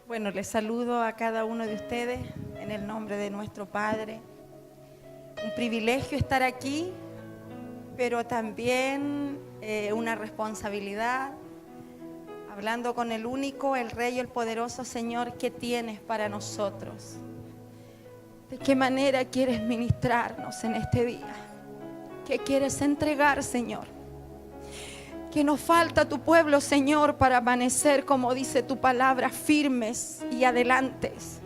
Bueno, les saludo a cada uno de ustedes en el nombre de nuestro Padre. Un privilegio estar aquí, pero también una responsabilidad, hablando con el único, el Rey, el poderoso Señor, ¿qué tienes para nosotros? ¿De qué manera quieres ministrarnos en este día? ¿Qué quieres entregar, Señor? Que nos falta tu pueblo, Señor, para amanecer, como dice tu palabra, firmes y adelantes.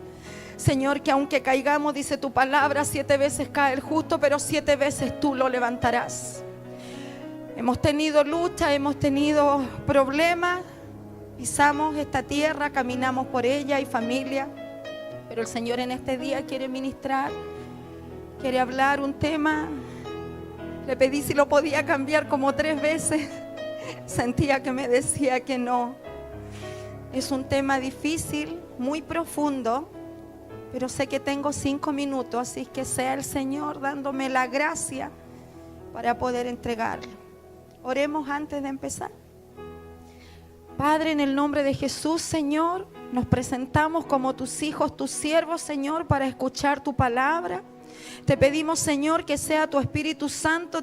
Señor, que aunque caigamos, dice tu palabra, 7 veces cae el justo, pero 7 veces tú lo levantarás. Hemos tenido lucha, hemos tenido problemas, pisamos esta tierra, caminamos por ella y familia, pero el Señor en este día quiere ministrar, quiere hablar un tema. Le pedí si lo podía cambiar como 3 veces. Sentía que me decía que no. Es un tema difícil, muy profundo, pero sé que tengo 5 minutos, así que sea el Señor dándome la gracia para poder entregarlo. Oremos antes de empezar. Padre, en el nombre de Jesús, Señor, nos presentamos como tus hijos, tus siervos, Señor, para escuchar tu palabra. Te pedimos, Señor, que sea tu Espíritu Santo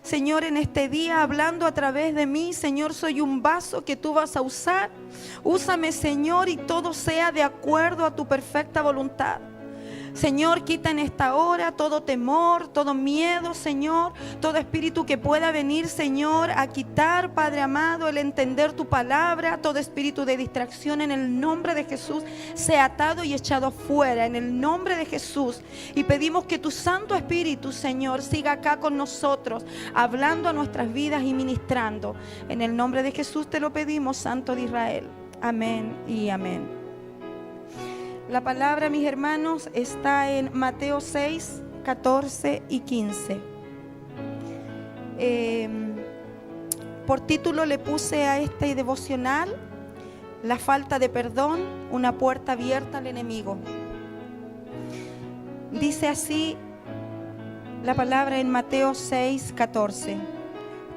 Señor, en este día hablando a través de mí. Señor, soy un vaso que tú vas a usar. Úsame, Señor, y todo sea de acuerdo a tu perfecta voluntad. Señor, quita en esta hora todo temor, todo miedo, Señor, todo espíritu que pueda venir, Señor, a quitar, Padre amado, el entender tu palabra. Todo espíritu de distracción en el nombre de Jesús sea atado y echado fuera en el nombre de Jesús. Y pedimos que tu Santo Espíritu, Señor, siga acá con nosotros, hablando a nuestras vidas y ministrando. En el nombre de Jesús te lo pedimos, Santo de Israel. Amén y amén. La palabra, mis hermanos, está en Mateo 6, 14 y 15. Por título le puse a este devocional: la falta de perdón, una puerta abierta al enemigo. Dice así la palabra en Mateo 6, 14.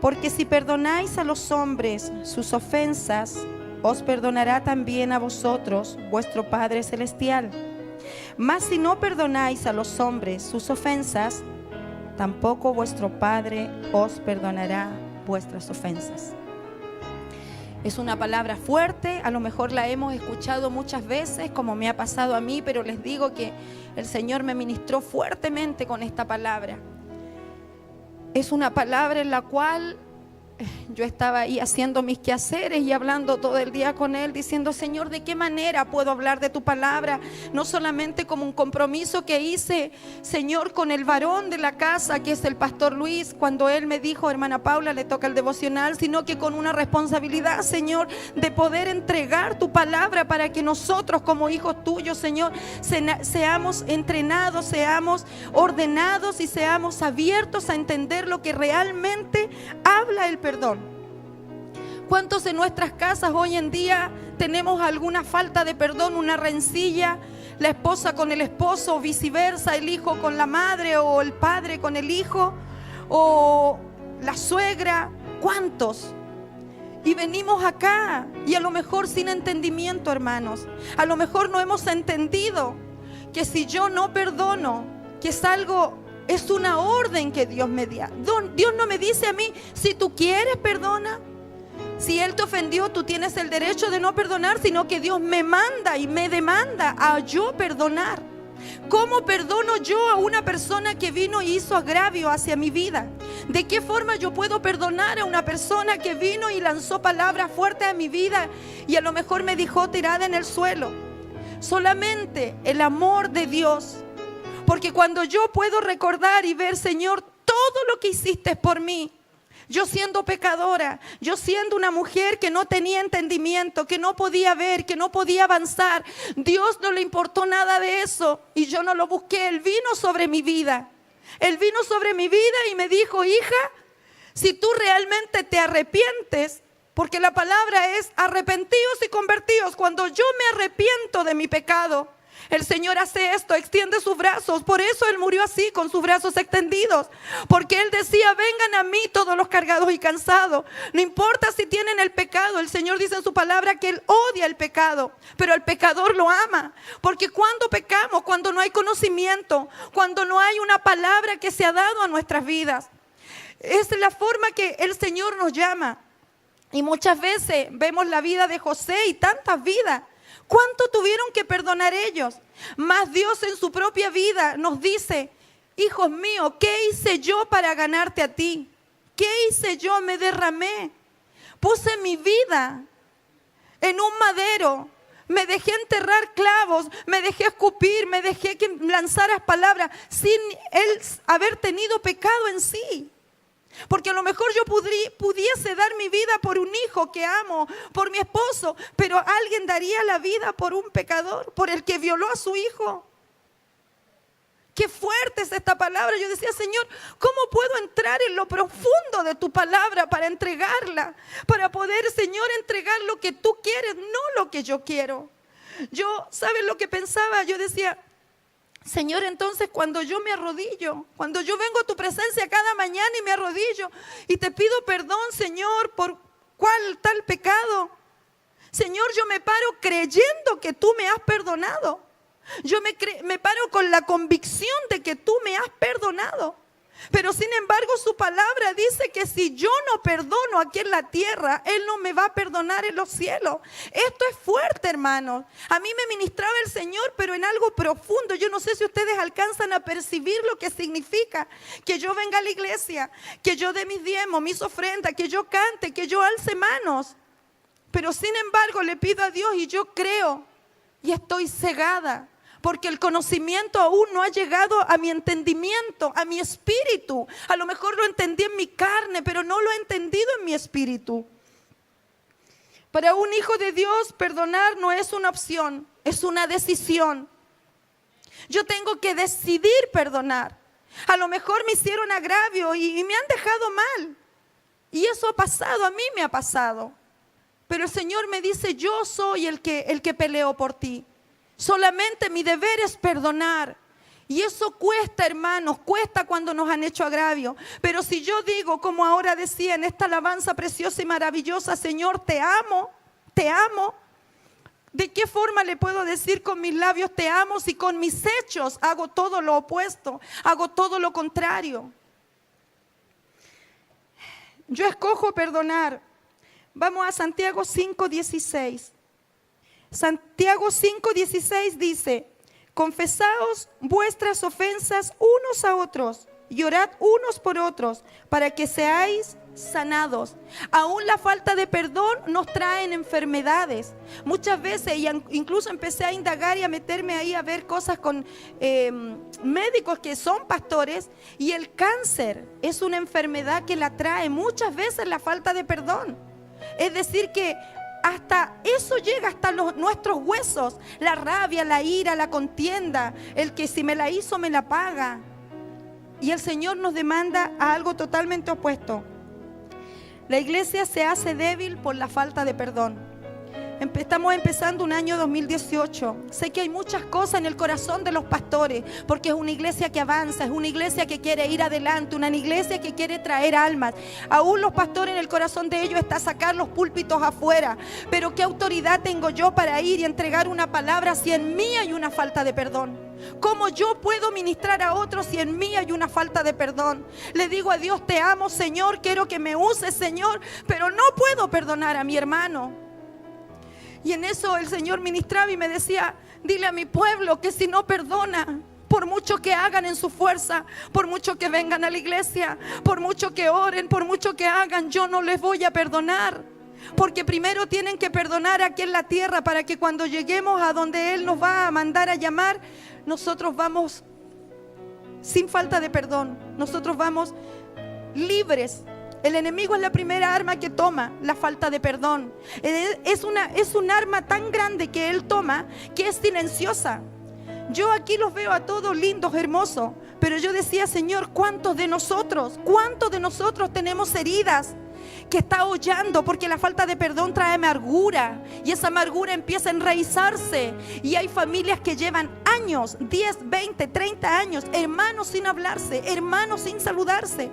Porque si perdonáis a los hombres sus ofensas, os perdonará también a vosotros vuestro Padre Celestial. Mas si no perdonáis a los hombres sus ofensas, tampoco vuestro Padre os perdonará vuestras ofensas. Es una palabra fuerte, a lo mejor la hemos escuchado muchas veces, como me ha pasado a mí, pero les digo que el Señor me ministró fuertemente con esta palabra. Es una palabra en la cual yo estaba ahí haciendo mis quehaceres y hablando todo el día con Él, diciendo: Señor, ¿de qué manera puedo hablar de tu palabra? No solamente como un compromiso que hice, Señor, con el varón de la casa, que es el pastor Luis, cuando él me dijo: hermana Paula, le toca el devocional, sino que con una responsabilidad, Señor, de poder entregar tu palabra para que nosotros como hijos tuyos, Señor, seamos entrenados, seamos ordenados y seamos abiertos a entender lo que realmente habla el perdón. ¿Cuántos en nuestras casas hoy en día tenemos alguna falta de perdón, una rencilla? La esposa con el esposo, o viceversa, el hijo con la madre, o el padre con el hijo, o la suegra. ¿Cuántos? Y venimos acá y a lo mejor sin entendimiento, hermanos. A lo mejor no hemos entendido que si yo no perdono, que es algo... Es una orden que Dios me da. Dios no me dice a mí: si tú quieres, perdona. Si Él te ofendió, tú tienes el derecho de no perdonar, sino que Dios me manda y me demanda a yo perdonar. ¿Cómo perdono yo a una persona que vino y hizo agravio hacia mi vida? ¿De qué forma yo puedo perdonar a una persona que vino y lanzó palabras fuertes a mi vida y a lo mejor me dejó tirada en el suelo? Solamente el amor de Dios. Porque cuando yo puedo recordar y ver, Señor, todo lo que hiciste por mí, yo siendo pecadora, yo siendo una mujer que no tenía entendimiento, que no podía ver, que no podía avanzar, Dios no le importó nada de eso y yo no lo busqué. Él vino sobre mi vida. Él vino sobre mi vida y me dijo: hija, si tú realmente te arrepientes, porque la palabra es arrepentidos y convertidos. Cuando yo me arrepiento de mi pecado, El Señor hace esto, extiende sus brazos. Por eso Él murió así, con sus brazos extendidos. Porque Él decía, vengan a mí todos los cargados y cansados. No importa si tienen el pecado. El Señor dice en su palabra que Él odia el pecado, pero el pecador lo ama. Porque cuando pecamos, cuando no hay conocimiento, cuando no hay una palabra que se ha dado a nuestras vidas, es la forma que el Señor nos llama. Y muchas veces vemos la vida de José y tantas vidas. ¿Cuánto tuvieron que perdonar ellos? Mas Dios en su propia vida nos dice, hijos míos, ¿qué hice yo para ganarte a ti? ¿Qué hice yo? Me derramé. Puse mi vida en un madero. Me dejé enterrar clavos, me dejé escupir, me dejé que lanzaras palabras sin él haber tenido pecado en sí. Porque a lo mejor yo pudiese dar mi vida por un hijo que amo, por mi esposo, pero alguien daría la vida por un pecador, por el que violó a su hijo. Qué fuerte es esta palabra. Yo decía, Señor, ¿cómo puedo entrar en lo profundo de tu palabra para entregarla? Para poder, Señor, entregar lo que tú quieres, no lo que yo quiero. Yo, ¿sabes lo que pensaba? Yo decía, Señor, entonces cuando yo me arrodillo, cuando yo vengo a tu presencia cada mañana y me arrodillo y te pido perdón, Señor, por cuál tal pecado, Señor, yo me paro creyendo que tú me has perdonado. Yo me paro con la convicción de que tú me has perdonado. Pero sin embargo su palabra dice que si yo no perdono aquí en la tierra, Él no me va a perdonar en los cielos. Esto es fuerte, hermanos. A mí me ministraba el Señor, pero en algo profundo. Yo no sé si ustedes alcanzan a percibir lo que significa que yo venga a la iglesia, que yo dé mis diezmos, mis ofrendas, que yo cante, que yo alce manos. Pero sin embargo le pido a Dios y yo creo y estoy cegada. Porque el conocimiento aún no ha llegado a mi entendimiento, a mi espíritu. A lo mejor lo entendí en mi carne, pero no lo he entendido en mi espíritu. Para un hijo de Dios, perdonar no es una opción, es una decisión. Yo tengo que decidir perdonar. A lo mejor me hicieron agravio y me han dejado mal. Y eso ha pasado, a mí me ha pasado. Pero el Señor me dice, yo soy el que peleo por ti. Solamente mi deber es perdonar. Y eso cuesta, hermanos, cuesta cuando nos han hecho agravio. Pero si yo digo, como ahora decía en esta alabanza preciosa y maravillosa, Señor, te amo, ¿de qué forma le puedo decir con mis labios te amo si con mis hechos hago todo lo opuesto, hago todo lo contrario? Yo escojo perdonar. Vamos a Santiago 5:16. Santiago 5:16 dice, confesaos vuestras ofensas unos a otros y orad unos por otros para que seáis sanados. Aún la falta de perdón nos trae enfermedades. Muchas veces, y incluso empecé a indagar y a meterme ahí a ver cosas con médicos que son pastores, y el cáncer es una enfermedad que la trae muchas veces la falta de perdón. Es decir que hasta eso llega hasta nuestros huesos, la rabia, la ira, la contienda, el que si me la hizo me la paga. Y el Señor nos demanda a algo totalmente opuesto. La iglesia se hace débil por la falta de perdón. Estamos empezando un año 2018. Sé que hay muchas cosas en el corazón de los pastores, porque es una iglesia que avanza, es una iglesia que quiere ir adelante, una iglesia que quiere traer almas. Aún los pastores, en el corazón de ellos está sacar los púlpitos afuera. Pero ¿qué autoridad tengo yo para ir y entregar una palabra si en mí hay una falta de perdón? ¿Cómo yo puedo ministrar a otros si en mí hay una falta de perdón? Le digo a Dios, te amo, Señor, quiero que me uses, Señor, pero no puedo perdonar a mi hermano. Y en eso el Señor ministraba y me decía, dile a mi pueblo que si no perdona, por mucho que hagan en su fuerza, por mucho que vengan a la iglesia, por mucho que oren, por mucho que hagan, yo no les voy a perdonar. Porque primero tienen que perdonar aquí en la tierra para que cuando lleguemos a donde Él nos va a mandar a llamar, nosotros vamos sin falta de perdón, nosotros vamos libres. El enemigo es la primera arma que toma, la falta de perdón. Es un arma tan grande que él toma que es silenciosa. Yo aquí los veo a todos lindos, hermosos, pero yo decía, Señor, ¿cuántos de nosotros tenemos heridas que está hollando, porque la falta de perdón trae amargura y esa amargura empieza a enraizarse, y hay familias que llevan años, 10, 20, 30 años, hermanos sin hablarse, hermanos sin saludarse.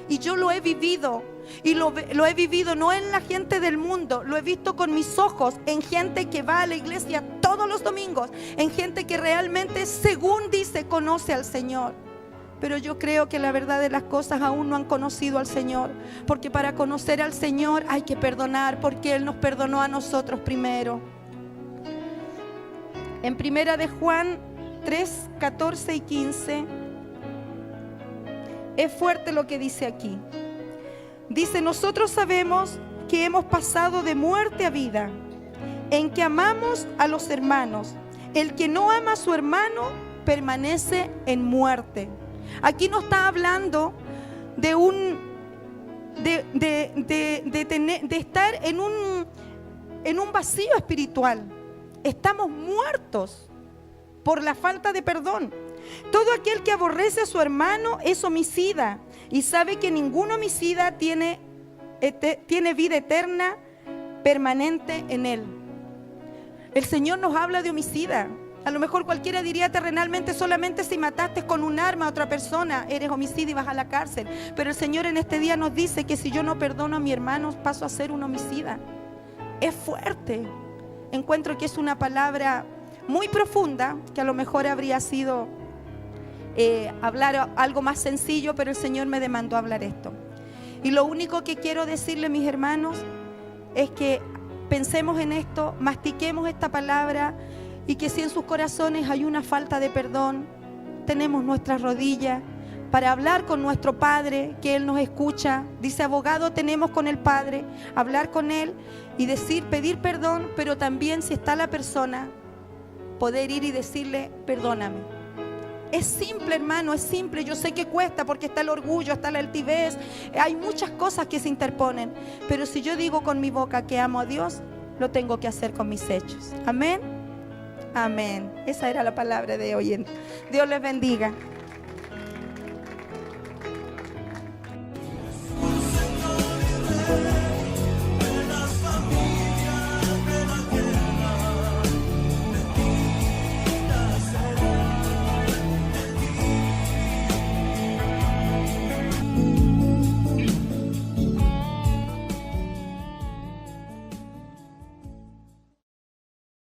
Y yo lo he vivido, y lo he vivido no en la gente del mundo, lo he visto con mis ojos en gente que va a la iglesia todos los domingos, en gente que realmente, según dice, conoce al Señor. Pero yo creo que la verdad de las cosas aún no han conocido al Señor, porque para conocer al Señor hay que perdonar, porque Él nos perdonó a nosotros primero. En primera de Juan 3, 14 y 15 es fuerte lo que dice aquí. Dice: nosotros sabemos que hemos pasado de muerte a vida, en que amamos a los hermanos. El que no ama a su hermano permanece en muerte. Aquí no está hablando de estar en un vacío espiritual. Estamos muertos por la falta de perdón. Todo aquel que aborrece a su hermano es homicida, y sabe que ningún homicida tiene vida eterna permanente en él. El Señor nos habla de homicida. A lo mejor cualquiera diría terrenalmente: solamente si mataste con un arma a otra persona eres homicida y vas a la cárcel. Pero el Señor en este día nos dice que si yo no perdono a mi hermano, paso a ser un homicida. Es fuerte. Encuentro que es una palabra muy profunda, que a lo mejor habría sido hablar algo más sencillo, pero el Señor me demandó hablar esto. Y lo único que quiero decirle, mis hermanos, es que pensemos en esto, mastiquemos esta palabra, y que si en sus corazones hay una falta de perdón, tenemos nuestras rodillas para hablar con nuestro Padre, que Él nos escucha. Dice: abogado tenemos con el Padre. Hablar con Él y pedir perdón, pero también, si está la persona, poder ir y decirle: perdóname. Es simple, hermano, es simple. Yo sé que cuesta, porque está el orgullo, está la altivez, hay muchas cosas que se interponen. Pero si yo digo con mi boca que amo a Dios, lo tengo que hacer con mis hechos. Amén. Amén. Esa era la palabra de hoy. Dios les bendiga.